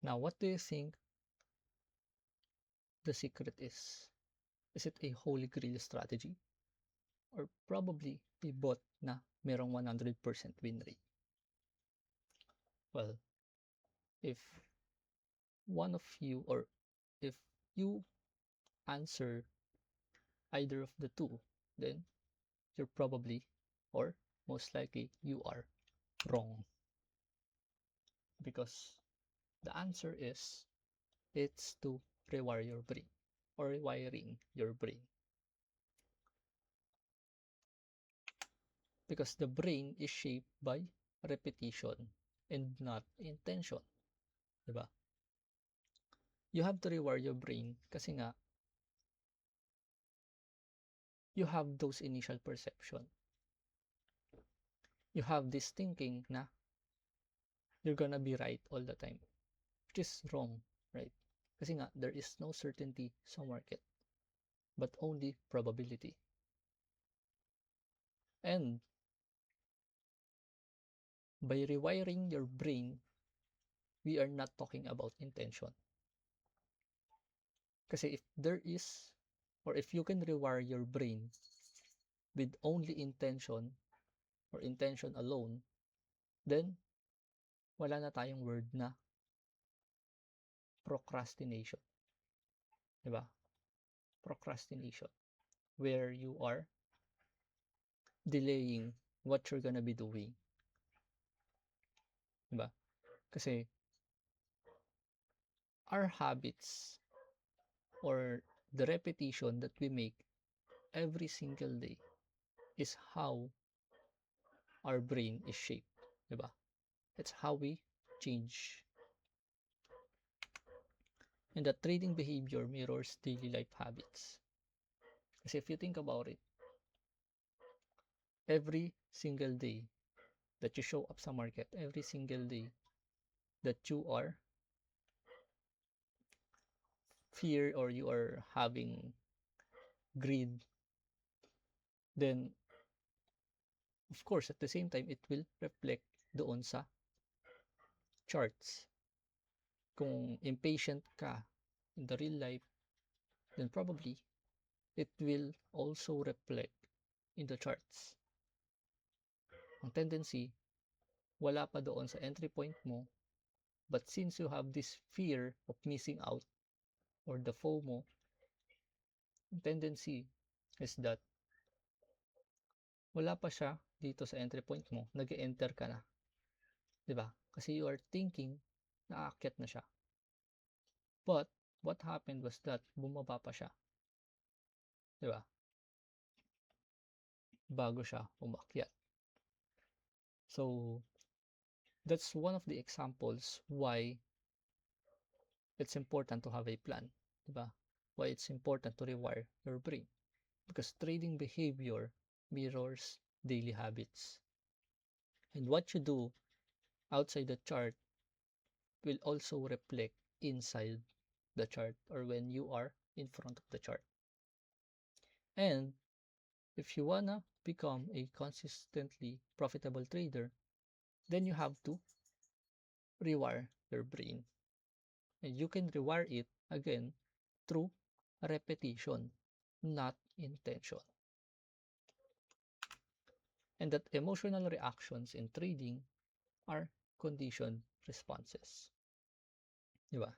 Now, what do you think the secret is? Is it a holy grail strategy? Or probably a bot na merong 100% win rate? Well, if one of you, or if you answer either of the two, then you're probably, or most likely, you are wrong. Because the answer is, it's to rewire your brain, or rewiring your brain. Because the brain is shaped by repetition and not intention. Diba? You have to rewire your brain kasi nga, you have those initial perception. You have this thinking na you're gonna be right all the time, which is wrong, right? Kasi nga, there is no certainty sa market, but only probability. And by rewiring your brain, we are not talking about intention. Kasi if there is, or if you can rewire your brain with only intention, or intention alone, then wala na tayong word na procrastination. Diba? Procrastination. Where you are delaying what you're gonna be doing. Diba? Kasi our habits, or the repetition that we make every single day, is how our brain is shaped. Diba? It's how we change. And that trading behavior mirrors daily life habits. Kasi if you think about it, every single day that you show up sa market, every single day that you are fear, or you are having greed, then of course at the same time it will reflect doon sa charts. Kung impatient ka in the real life, then probably it will also reflect in the charts. Ang tendency, wala pa doon sa entry point mo, but since you have this fear of missing out, or the FOMO, ang tendency is that wala pa siya dito sa entry point mo, nag-enter ka na. Diba? Kasi you are thinking na aakyat na siya. But what happened was that bumaba pa siya. Diba? Bago siya umakyat. So that's one of the examples why it's important to have a plan. Diba? Why it's important to rewire your brain. Because trading behavior mirrors daily habits. And what you do outside the chart will also reflect inside the chart, or when you are in front of the chart. And if you wanna become a consistently profitable trader, then you have to rewire your brain. And you can rewire it again through repetition, not intention. And that emotional reactions in trading are conditioned responses. Diba?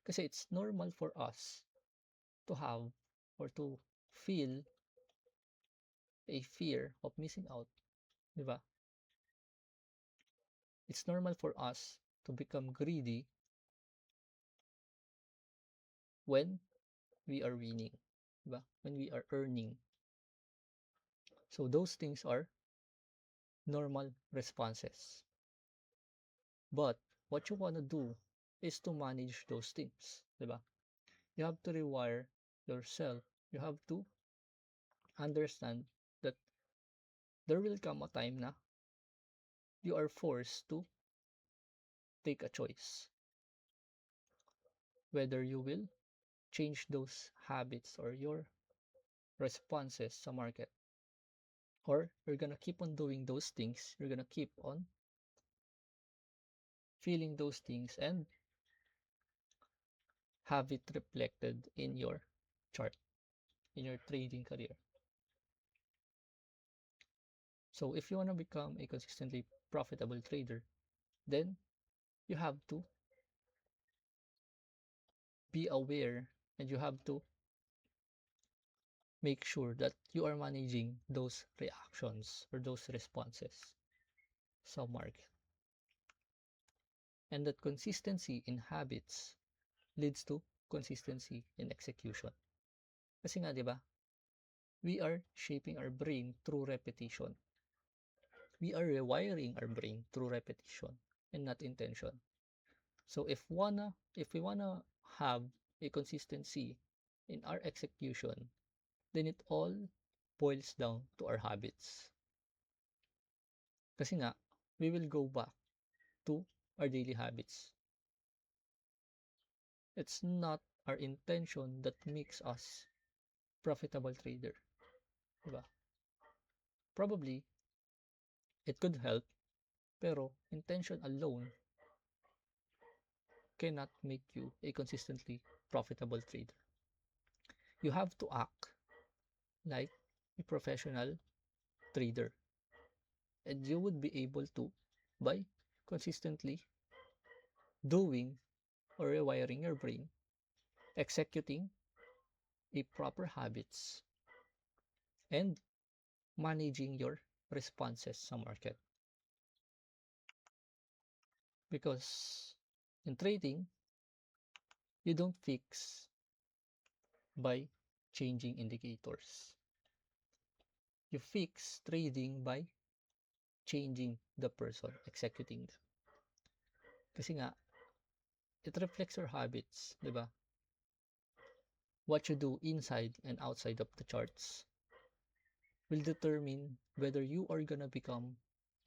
Kasi it's normal for us to have, or to feel a fear of missing out. Diba? It's normal for us to become greedy when we are winning. Diba? When we are earning. So those things are normal responses. But what you want to do is to manage those things. Diba? You have to rewire yourself. You have to understand that there will come a time na you are forced to take a choice. Whether you will change those habits or your responses sa market, or you're gonna keep on doing those things, you're gonna keep on feeling those things, and have it reflected in your chart, in your trading career. So if you want to become a consistently profitable trader, then you have to be aware and you have to make sure that you are managing those reactions or those responses sa market. And that consistency in habits leads to consistency in execution. Kasi nga, di ba, we are shaping our brain through repetition. We are rewiring our brain through repetition and not intention. So if we wanna have a consistency in our execution, then it all boils down to our habits. Kasi nga, we will go back to our daily habits. It's not our intention that makes us profitable trader. Diba? Probably, it could help, pero intention alone cannot make you a consistently profitable trader. You have to act like a professional trader. And you would be able to by consistently doing or rewiring your brain, executing a proper habits, and managing your responses sa market. Because in trading, you don't fix by changing indicators. You fix trading by changing the person executing them. Kasi nga, it reflects your habits, di ba? What you do inside and outside of the charts will determine whether you are gonna become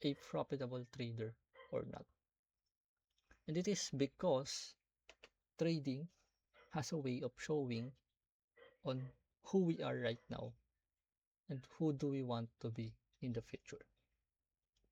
a profitable trader or not. And it is because trading has a way of showing on who we are right now and who do we want to be in the future.